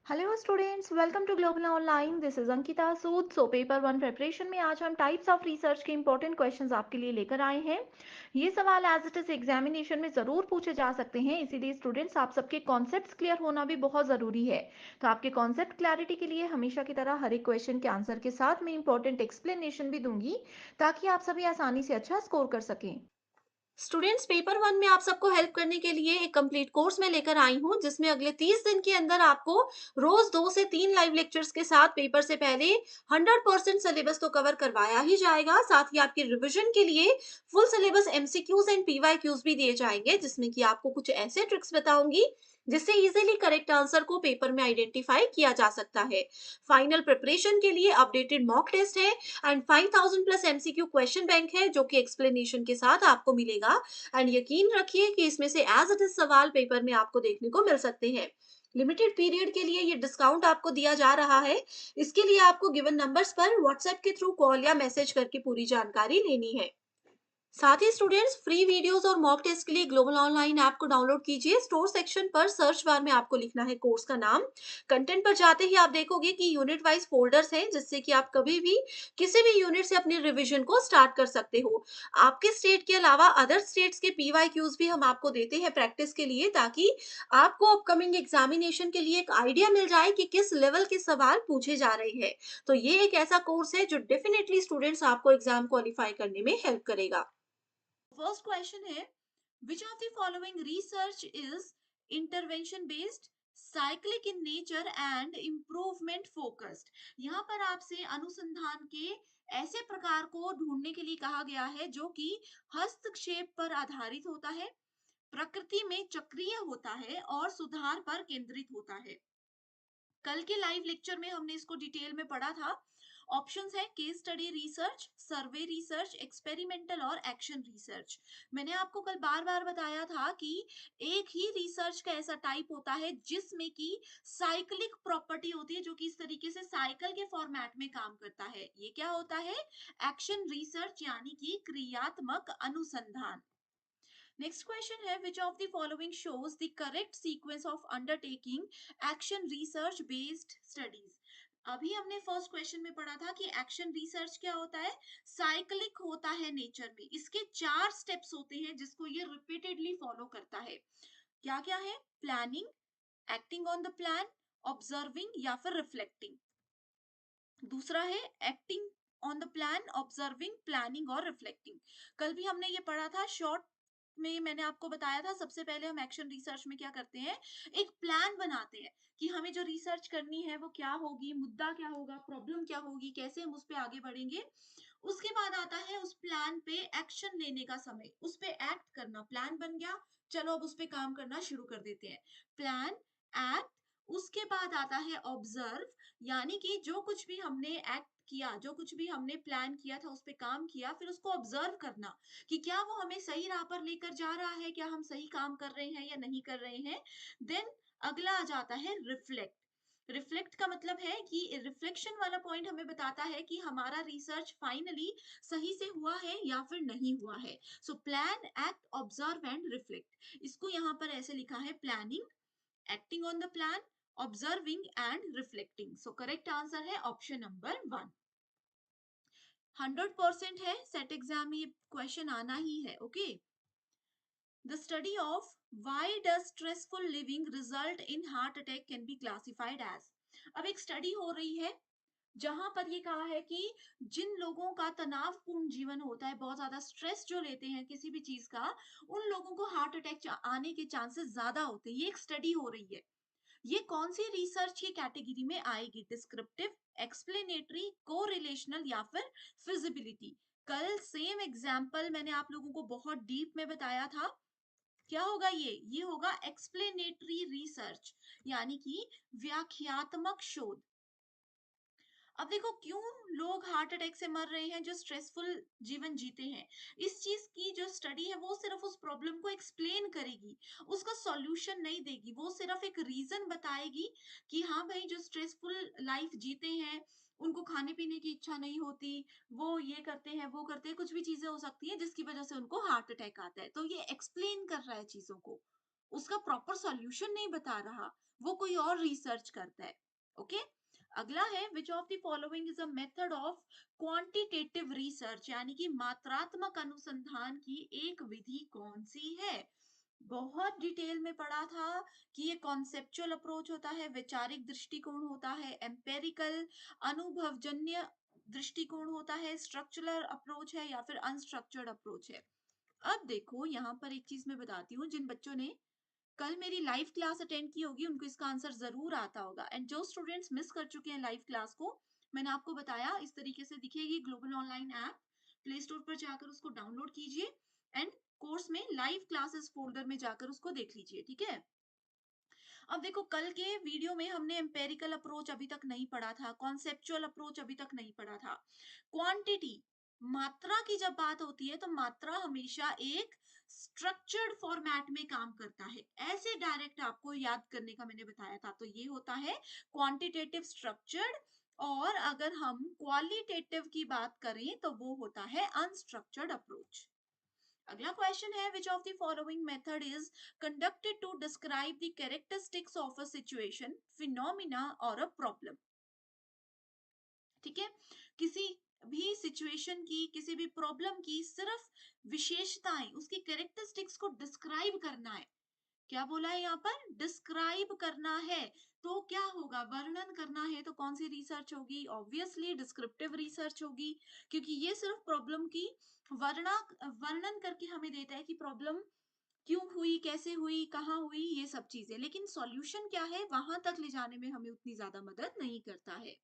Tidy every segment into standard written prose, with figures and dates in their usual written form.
Hello students, welcome to global online. This is Ankita Sood. So paper one preparation में आज हम types of research के important questions आपके लिए लेकर आए हैं। ये सवाल एज इट इज एग्जामिनेशन में ज़रूर पूछे जा सकते हैं, इसीलिए स्टूडेंट्स आप सबके कॉन्सेप्ट्स क्लियर होना भी बहुत ज़रूरी है। तो आपके कॉन्सेप्ट क्लैरिटी के लिए हमेशा की तरह हर एक क्वेश्चन के आंसर के साथ मैं इंपॉर्टेंट एक्सप्लेनेशन भी दूंगी, ताकि आप सभी आसानी से अच्छा स्कोर कर सकें। स्टूडेंट्स, पेपर वन में आप सबको हेल्प करने के लिए एक कंप्लीट कोर्स में लेकर आई हूँ, जिसमें अगले 30 दिन के अंदर आपको रोज 2 से 3 लाइव लेक्चर्स के साथ पेपर से पहले 100% सिलेबस तो कवर करवाया ही जाएगा। साथ ही आपकी रिवीजन के लिए full syllabus MCQs and PYQs भी दिए जाएंगे, जिसमें कि आपको कुछ ऐसे ट्रिक्स बताऊंगी जिससे इजीली करेक्ट आंसर को पेपर में आइडेंटिफाई किया जा सकता है। फाइनल प्रिपरेशन के लिए अपडेटेड मॉक टेस्ट है and 5000 plus MCQ question bank है, जो कि एक्सप्लेनेशन के साथ आपको मिलेगा। एंड यकीन रखिए कि इसमें से एज इट इज सवाल पेपर में आपको देखने को मिल सकते हैं। लिमिटेड पीरियड के लिए ये डिस्काउंट आपको दिया जा रहा है। इसके लिए आपको गिवन नंबर्स पर व्हाट्सएप के थ्रू कॉल या मैसेज करके पूरी जानकारी लेनी है। साथ ही स्टूडेंट्स, फ्री वीडियोस और मॉक टेस्ट के लिए ग्लोबल ऑनलाइन ऐप को डाउनलोड कीजिए। स्टोर सेक्शन पर सर्च बार में आपको लिखना है कोर्स का नाम। कंटेंट पर जाते ही आप देखोगे कि यूनिट वाइज फोल्डर्स हैं, जिससे कि आप कभी भी किसी भी यूनिट से अपनी रिवीजन को स्टार्ट कर सकते हो। आपके स्टेट के अलावा अदर स्टेट्स के पीवाईक्यूज भी हम आपको देते हैं प्रैक्टिस के लिए, ताकि आपको अपकमिंग एग्जामिनेशन के लिए एक आइडिया मिल जाए कि किस लेवल के सवाल पूछे जा रहे हैं। तो ये एक ऐसा कोर्स है जो डेफिनेटली स्टूडेंट्स आपको एग्जाम क्वालिफाई करने में हेल्प करेगा। फर्स्ट क्वेश्चन है, विच of the following research is intervention based, cyclic in nature and improvement focused. यहाँ पर आपसे अनुसंधान के ऐसे प्रकार को ढूंढने के लिए कहा गया है जो कि हस्तक्षेप पर आधारित होता है, प्रकृति में चक्रीय होता है और सुधार पर केंद्रित होता है। कल के लाइव लेक्चर में हमने इसको डिटेल में पढ़ा था। ऑप्शंस है केस स्टडी रिसर्च, सर्वे रिसर्च, एक्सपेरिमेंटल और एक्शन रिसर्च। मैंने आपको कल बार बार बताया था कि एक ही रिसर्च का ऐसा टाइप होता है जिसमें कि साइक्लिक प्रॉपर्टी होती है, जो कि इस तरीके से साइकिल के फॉर्मेट में काम करता है। ये क्या होता है? एक्शन रिसर्च, यानी कि क्रियात्मक अनुसंधान। नेक्स्ट क्वेश्चन है, विच of the following shows the correct sequence of undertaking action research based studies. अभी हमने फर्स्ट क्वेश्चन में पढ़ा था कि एक्शन रिसर्च क्या होता है? साइक्लिक होता है नेचर में। इसके 4 स्टेप्स होते हैं जिसको ये रिपीटेडली फॉलो करता है। क्या क्या है? Planning, acting on the plan, observing या फिर रिफ्लेक्टिंग। दूसरा है acting on the plan, observing, planning और रिफ्लेक्टिंग। कल भी हमने ये पढ़ा था शॉर्ट में। मैंने आपको बताया था सबसे पहले हम एक्शन रिसर्च में क्या करते हैं, एक प्लान बनाते हैं कि हमें जो रिसर्च करनी है वो क्या होगी, मुद्दा क्या होगा, प्रॉब्लम क्या होगी, कैसे हम उस पे आगे बढ़ेंगे। उसके बाद आता है उस प्लान पे एक्शन लेने का समय, उस पे एक्ट करना। प्लान बन गया, चलो अब उस पे काम करना शुरू कर देते हैं। Plan, act. उसके बाद आता है ऑब्जर्व, यानी कि जो कुछ भी हमने एक्ट किया, जो कुछ भी हमने प्लान किया था, उस पे काम किया, फिर उसको ऑब्जर्व करना कि क्या वो हमें सही राह पर लेकर जा रहा है, क्या हम सही काम कर रहे हैं या नहीं कर रहे हैं। देन अगला आ जाता है रिफ्लेक्ट। रिफ्लेक्ट का मतलब है कि रिफ्लेक्शन वाला पॉइंट हमें बताता है कि हमारा रिसर्च फाइनली सही से हुआ है या फिर नहीं हुआ है। So plan, act, observe and reflect. इसको यहाँ पर ऐसे लिखा है, planning, acting on the plan, observing and reflecting. So correct answer है ऑप्शन नंबर 1। 100% है, सेट एग्जाम में ये क्वेश्चन आना ही है। Okay. The study of why does stressful living result in heart attack can be classified as. अब एक study हो रही है जहां पर ये कहा है कि जिन लोगों का तनावपूर्ण जीवन होता है, बहुत ज्यादा स्ट्रेस जो लेते हैं किसी भी चीज का, उन लोगों को हार्ट अटैक आने के चांसेस ज्यादा होते हैं। ये एक स्टडी हो रही है। ये कौन सी रिसर्च की कैटेगरी में आएगी? डिस्क्रिप्टिव, एक्सप्लेनेटरी, कोरिलेशनल या फिर फिजिबिलिटी। कल सेम एग्जाम्पल मैंने आप लोगों को बहुत डीप में बताया था। क्या होगा ये होगा एक्सप्लेनेटरी रिसर्च, यानी कि व्याख्यात्मक शोध। अब देखो, क्यों लोग हार्ट अटैक से मर रहे हैं जो स्ट्रेसफुल जीवन जीते हैं। इस चीज की जो स्टडी है वो सिर्फ उस प्रॉब्लम को एक्सप्लेन करेगी, उसका सॉल्यूशन नहीं देगी। वो सिर्फ एक रीजन बताएगी कि हाँ भाई, जो स्ट्रेसफुल लाइफ जीते हैं, उनको खाने पीने की इच्छा नहीं होती, वो ये करते हैं, वो करते हैं, कुछ भी चीजें हो सकती है जिसकी वजह से उनको हार्ट अटैक आता है। तो ये एक्सप्लेन कर रहा है चीजों को, उसका प्रॉपर सॉल्यूशन नहीं बता रहा। वो कोई और रिसर्च करता है। ओके, अगला है विच of the following is a method of quantitative research, यानी कि मात्रात्मक अनुसंधान की एक विधि कौन सी है। बहुत डिटेल में पढ़ा था कि ये कॉन्सेप्चुअल अप्रोच होता है, वैचारिक दृष्टिकोण होता है, एम्पेरिकल अनुभवजन्य दृष्टिकोण होता है, स्ट्रक्चरल अप्रोच है या फिर अनस्ट्रक्चर्ड अप्रोच है। अब देखो यहाँ पर एक चीज मैं बताती हूँ, जिन बच्चों ने कल मेरी लाइव क्लास अटेंड की होगी उनको इसका आंसर जरूर आता होगा, एंड जो स्टूडेंट्स मिस कर चुके हैं लाइव क्लास को, मैंने आपको बताया इस तरीके से दिखेगी global online app, play store पर जाकर उसको डाउनलोड कीजिए एंड कोर्स में लाइव क्लासेस फोल्डर में जाकर उसको देख लीजिए, ठीक है। अब देखो कल के वीडियो में हमने एम्पेरिकल अप्रोच अभी तक नहीं पढ़ा था, कॉन्सेप्चुअल अप्रोच अभी तक नहीं पढ़ा था, क्वांटिटी मात्रा की जब बात होती है तो मात्रा हमेशा एक स्ट्रक्चर्ड फॉर्मेट में काम करता है, ऐसे डायरेक्ट आपको याद करने का मैंने बताया था, तो ये होता है क्वांटिटेटिव स्ट्रक्चर्ड। और अगर हम क्वालिटेटिव की बात करें तो वो होता है अनस्ट्रक्चर्ड अप्रोच। अगला क्वेश्चन है विच of the following method is conducted to describe the characteristics of a situation, phenomena or a problem। ठीक है, किसी भी सिचुएशन की, किसी भी प्रॉब्लम की सिर्फ विशेषताएं, उसकी कैरेक्टरिस्टिक्स को डिस्क्राइब करना है। क्या बोला है यहाँ पर, डिस्क्राइब करना है, तो क्या होगा, वर्णन करना है, तो कौन सी रिसर्च होगी, ऑब्वियसली डिस्क्रिप्टिव रिसर्च होगी, क्योंकि ये सिर्फ प्रॉब्लम की वर्णन करके हमें देता है कि प्रॉब्लम क्यों हुई, कैसे हुई, कहाँ हुई, ये सब चीजें, लेकिन सॉल्यूशन क्या है वहां तक ले जाने में हमें उतनी ज्यादा मदद नहीं करता है।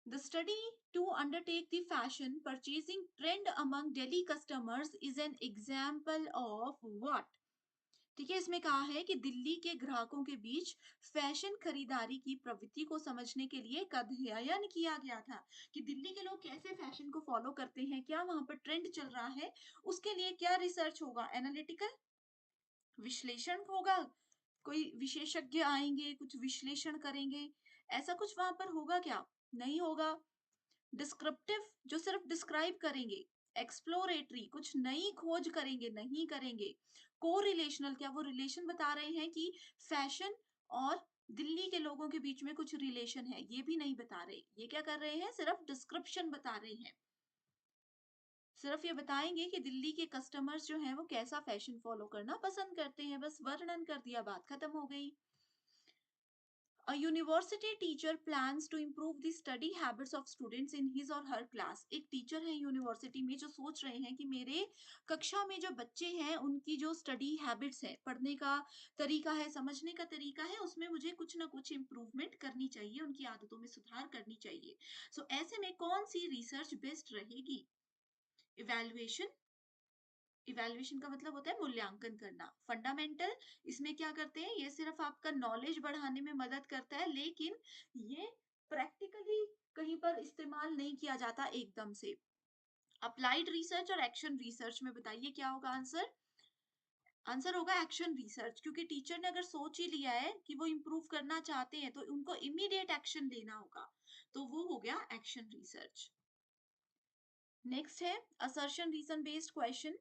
The study to undertake the fashion purchasing trend among Delhi customers is an example of what? ठीक है, इसमें कहा है कि दिल्ली के ग्राहकों के बीच फैशन खरीदारी की प्रवृत्ति को समझने के लिए एक अध्ययन किया गया था कि दिल्ली के लोग कैसे फैशन को फॉलो करते हैं, क्या वहां पर ट्रेंड चल रहा है, उसके लिए क्या रिसर्च होगा, एनालिटिकल विश्लेषण होगा, कोई विशेषज्ञ आएंगे कुछ विश्लेषण करेंगे, ऐसा कुछ वहां पर होगा क्या, नहीं होगा। डिस्क्रिप्टिव जो सिर्फ डिस्क्राइब करेंगे, एक्सप्लोरेटरी कुछ नई खोज करेंगे, नहीं करेंगे। को रिलेशनल क्या वो रिलेशन बता रहे हैं कि फैशन और दिल्ली के लोगों के बीच में कुछ रिलेशन है, ये भी नहीं बता रहे, ये क्या कर रहे हैं, सिर्फ डिस्क्रिप्शन बता रहे हैं, सिर्फ ये बताएंगे कि दिल्ली के कस्टमर्स जो हैं वो कैसा फैशन फॉलो करना पसंद करते हैं, बस वर्णन कर दिया, बात खत्म हो गई। A university teacher plans to improve the study habits of students in his or her class। एक टीचर है यूनिवर्सिटी में जो सोच रहे हैं कि मेरे कक्षा में जो बच्चे हैं उनकी जो स्टडी हैबिट्स है, पढ़ने का तरीका है, समझने का तरीका है, उसमें मुझे कुछ ना कुछ इम्प्रूवमेंट करनी चाहिए, उनकी आदतों में सुधार करनी चाहिए। ऐसे में कौन सी रिसर्च बेस्ट रहेगी, इवैल्यूएशन, इवैल्यूएशन का मतलब होता है मूल्यांकन करना, फंडामेंटल, इसमें क्या करते हैं, ये सिर्फ आपका नॉलेज बढ़ाने में मदद करता है, लेकिन ये प्रैक्टिकली कहीं पर इस्तेमाल नहीं किया जाता एकदम से। अप्लाइड रिसर्च और एक्शन रिसर्च में बताइए क्या होगा आंसर, आंसर होगा एक्शन रिसर्च, क्योंकि टीचर ने अगर सोच ही लिया है कि वो इम्प्रूव करना चाहते हैं तो उनको इमीडिएट एक्शन लेना होगा, तो वो हो गया एक्शन रिसर्च। नेक्स्ट है assertion reason based question,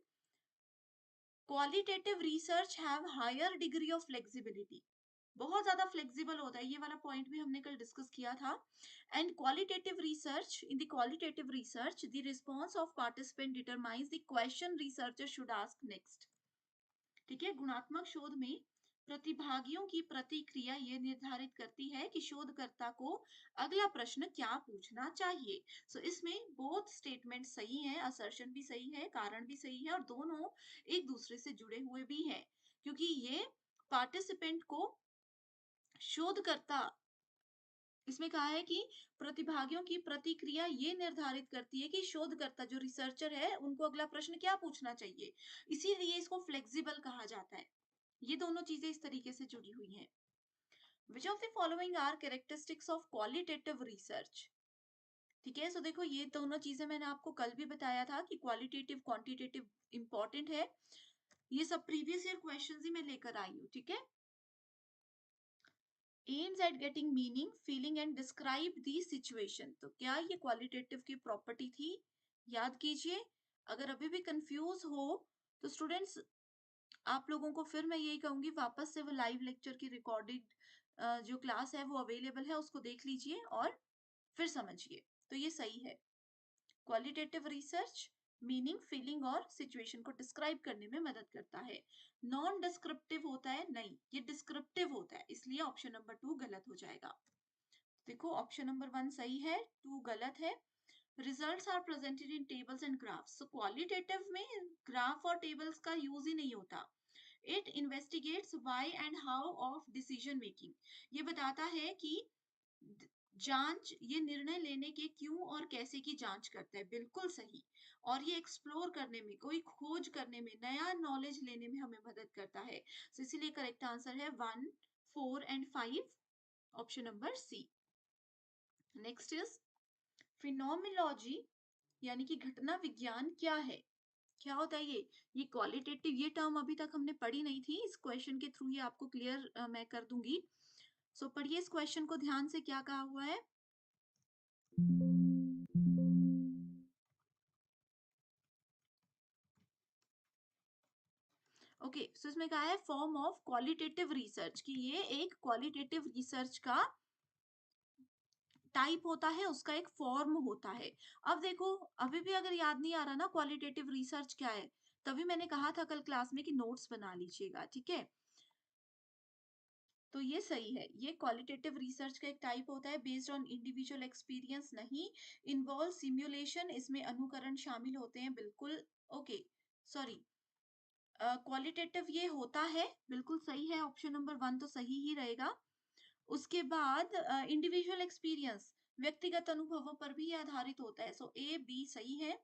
qualitative research have higher degree of flexibility, बहुत ज्यादा फ्लेक्सिबल होता है, ये वाला पॉइंट भी हमने कल डिस्कस किया था। And qualitative research, in the qualitative research the response of participant determines the question researcher should ask next. ठीक है, गुणात्मक शोध में प्रतिभागियों की प्रतिक्रिया ये निर्धारित करती है कि शोधकर्ता को अगला प्रश्न क्या पूछना चाहिए। इसमें बोथ स्टेटमेंट सही है, असर्शन भी सही है, कारण भी सही है, और दोनों एक दूसरे से जुड़े हुए भी हैं, क्योंकि ये पार्टिसिपेंट को शोधकर्ता, इसमें कहा है कि प्रतिभागियों की प्रतिक्रिया ये निर्धारित करती है कि शोधकर्ता जो रिसर्चर है उनको अगला प्रश्न क्या पूछना चाहिए, इसीलिए इसको फ्लेक्सिबल कहा जाता है। ये दोनों चीजें इस तरीके से जुड़ी हुई हैं। Which of the following are characteristics of qualitative research. ठीक है, देखो ये दोनों चीजें मैंने आपको कल भी बताया था कि क्वालिटेटिव क्वांटिटेटिव इंपॉर्टेंट है, ये सब प्रीवियस ईयर क्वेश्चंस ही मैं लेकर आई हूँ, ठीक है। aims at getting meaning, feeling and describe the situation, तो क्या ये क्वालिटेटिव की प्रॉपर्टी थी, याद कीजिए। अगर अभी भी कंफ्यूज हो तो स्टूडेंट्स आप लोगों को फिर मैं यही कहूंगी वापस से वो लाइव लेक्चर की जो क्लास है वो अवेलेबल है, उसको देख लीजिए और फिर समझिए। तो ये सही है। क्वालिटेटिव रिसर्च मीनिंग, फीलिंग और सिचुएशन को डिस्क्राइब करने में मदद करता है। नॉन डिस्क्रिप्टिव होता है, नहीं, ये डिस्क्रिप्टिव होता है, इसलिए ऑप्शन नंबर 2 गलत हो जाएगा। देखो ऑप्शन नंबर 1 सही है, 2 गलत है। Results are presented in tables and graphs. So qualitative में ग्राफ और टेबल्स का यूज ही नहीं होता। It investigates why and how of decision making. ये बताता है कि जांच, ये निर्णय लेने के क्यों और कैसे की जांच करता है, बिल्कुल सही। और ये एक्सप्लोर करने में, कोई खोज करने में, नया नॉलेज लेने में हमें मदद करता है। so, इसीलिए करेक्ट आंसर है 1, 4 and 5, option number C. Next is phenomenology, यानी कि घटना विज्ञान क्या है? क्या होता है ये क्वालिटेटिव, ये टर्म अभी तक हमने पढ़ी नहीं थी, इस क्वेश्चन के थ्रू ये आपको क्लियर मैं कर दूंगी। सो पढ़िए इस क्वेश्चन को ध्यान से, क्या कहा हुआ है। ओके, सो इसमें कहा है फॉर्म ऑफ क्वालिटेटिव रिसर्च, कि ये एक क्वालिटेटिव रिसर्च का टाइप होता है, उसका एक फॉर्म होता है। अब देखो, अभी भी अगर याद नहीं आ रहा ना क्वालिटेटिव रिसर्च क्या है, तभी मैंने कहा था कल क्लास में कि नोट्स बना लीजिएगा, ठीक है। तो ये सही है, ये क्वालिटेटिव रिसर्च का एक टाइप होता है, बेस्ड ऑन इंडिविजुअल एक्सपीरियंस नहीं। इन्वॉल्व सिमुलेशन, इसमें अनुकरण शामिल होते हैं, बिल्कुल। ओके, सॉरी, क्वालिटेटिव ये होता है, बिल्कुल सही है, ऑप्शन नंबर 1 तो सही ही रहेगा। उसके बाद इंडिविजुअल एक्सपीरियंस, व्यक्तिगत अनुभवों पर भी आधारित होता है, सो ए बी सही है।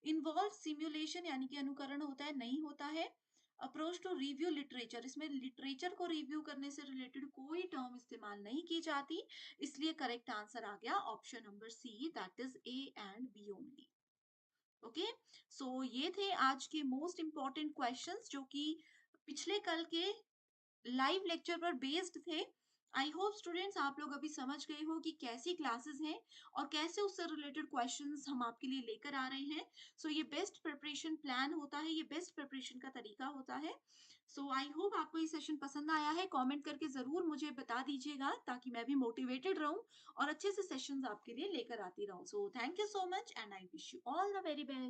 इन्वॉल्व सिमुलेशन, यानी कि अनुकरण होता है, नहीं होता है। अप्रोच टू रिव्यू लिटरेचर, इसमें लिटरेचर को रिव्यू करने से रिलेटेड कोई टर्म इस्तेमाल नहीं की जाती, इसलिए करेक्ट आंसर आ गया option number C, that is A and B only. Okay, so ये थे आज के मोस्ट इंपॉर्टेंट क्वेश्चंस, जो कि पिछले कल के लाइव लेक्चर पर बेस्ड थे। आई होप स्टूडेंट्स आप लोग अभी समझ गए हो कि कैसी क्लासेस हैं और कैसे उससे रिलेटेड क्वेश्चंस हम आपके लिए लेकर आ रहे हैं। सो ये बेस्ट प्रिपरेशन प्लान होता है, ये बेस्ट प्रिपरेशन का तरीका होता है। सो आई होप आपको ये सेशन पसंद आया है। कमेंट करके जरूर मुझे बता दीजिएगा, ताकि मैं भी मोटिवेटेड रहूं और अच्छे से सेशंस आपके लिए लेकर आती रहूं। So thank you so much and I wish you all the very best.